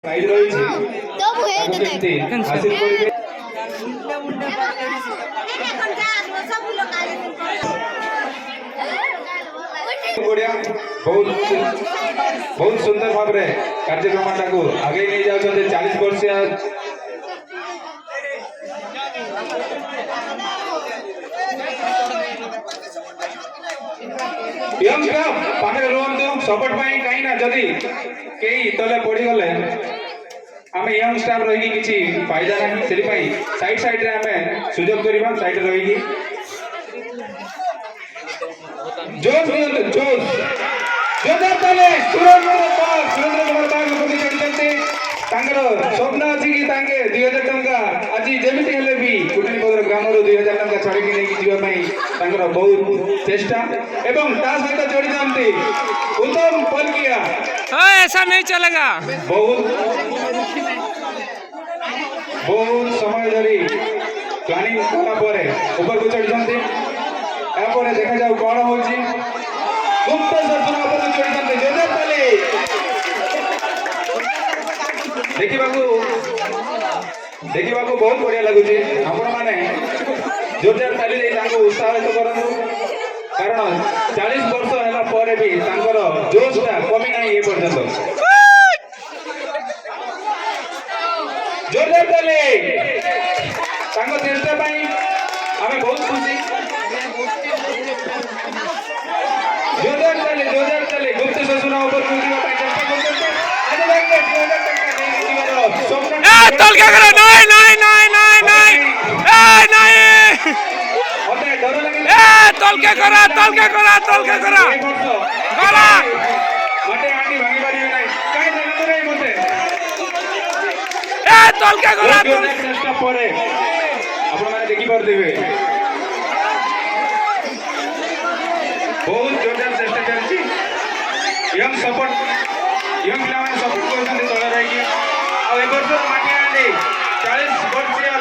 prize ରହିଛି ତବୁ ହେ ତାକୁ ଦେ କେମିତି ହାସିଲ କରିବେ ବଢିଆ ବହୁତ ସୁନ୍ଦର ଭାବରେ କାର୍ଯ୍ୟକ୍ରମଟାକୁ ଆଗେଇ ନେଇ ଯାଉଛନ୍ତି 40 ବର୍ଷିଆ ୟଙ୍ଗ ଷ୍ଟାଫ୍ ପାଖରେ ରୁହନ୍ତୁ ସପୋର୍ଟ ପାଇଁ କାହିଁ ନା ଯଦି କେହି ତଳେ ପଡ଼ିଗଲେ ଆମେ ୟଙ୍ଗ ଷ୍ଟାଫ୍ ରହିକି କିଛି ଫାଇଦା ନାହିଁ ସେଥିପାଇଁ ସାଇଡ୍ରେ ଆମେ ସୁଯୋଗ କରିବା ସାଇଡ୍ରେ ରହିକି ଜୋସ୍ ଦିଅନ୍ତୁ ଜୋସ୍ ଜୋରଦାର ତାଲେ ସୁରେନ୍ଦ୍ର କୁମାର ବାଗ ଉପସ୍ଥିତ କରିଛନ୍ତି ତାଙ୍କର ସ୍ୱପ୍ନ ଅଛି କି ତାଙ୍କେ 2000 ଟଙ୍କା ଆଜି ଯେମିତି ହେଲେ ବି କୁଟୁଣିପଦର ଗ୍ରାମରୁ 2000 ଟଙ୍କା ଛାଡ଼ିକି ନେଇକି ଯିବା ପାଇଁ ତାଙ୍କର ବହୁତ ଚେଷ୍ଟା ଏବଂ ତା ସହିତ ଯୋଡ଼ିଛନ୍ତି ଉତ୍ତମ ପଲକିଆ ऐसा नहीं चलेगा ବହୁତ ସମୟ ଧରି ପ୍ଲାନିଂ କଲା ପରେ ଉପରକୁ ଚଢ଼ିଛନ୍ତି ଏହାପରେ ଦେଖାଯାଉ କ'ଣ ହଉଛି ଗୁପ୍ତ ସୂଚନା ଉପରକୁ ଚଢ଼ିଛନ୍ତି ଜୋରଦାର ତାଲି ଦେଖିବାକୁ ବହୁତ ବଢ଼ିଆ ଲାଗୁଛି ଆପଣମାନେ ଜୋରଦାର ତାଲି ଦେଇ ତାଙ୍କୁ ଉତ୍ସାହିତ କରନ୍ତୁ କାରଣ 40 ବର୍ଷ ହେଲା ପରେ ବି ତାଙ୍କର ଜୋଶଟା କମି ନାହିଁ ଏ ପର୍ଯ୍ୟନ୍ତ ଜୋରଦାର ତାଲି ତାଙ୍କ ଚେଷ୍ଟା ପାଇଁ ଆମେ ବହୁତ ଖୁସି ଜୋରଦାର ତାଲି ଗୁପ୍ତ ସୂଚନା ଉପରକୁ ଯିବା ପାଇଁ ଚେଷ୍ଟା କରୁଛନ୍ତି ଆଜି ଲାଗିଲେ 2000 ଟଙ୍କା ନେଇକି ଯିବାର ସ୍ୱପ୍ନ तोल के करो नहीं नहीं नहीं नहीं नहीं नहीं ମତେ ଡର ଲାଗିଲା तोल के करो तोल के करो तोल के करो ଏ ବର୍ଷ गला ମତେ ଆଣି ଭାଙ୍ଗି ପାରିବେ ନାହିଁ କାହିଁ ଜାଣନ୍ତୁ ନାହିଁ ମତେ तोल के करो ବହୁତ ଚେଷ୍ଟା ପରେ ଆପଣମାନେ ଦେଖିପାରୁଥିବେ ବହୁତ ଜୋରଦାର ଚେଷ୍ଟା ଚାଲିଛି ୟଙ୍ଗ ପିଲାମାନେ ସପୋର୍ଟ କରୁଛନ୍ତି ତଳେ ରହିକି ଆଉ ଏ ବର୍ଷ ମାଟି ହାଣ୍ଡି 40 ବର୍ଷିଆ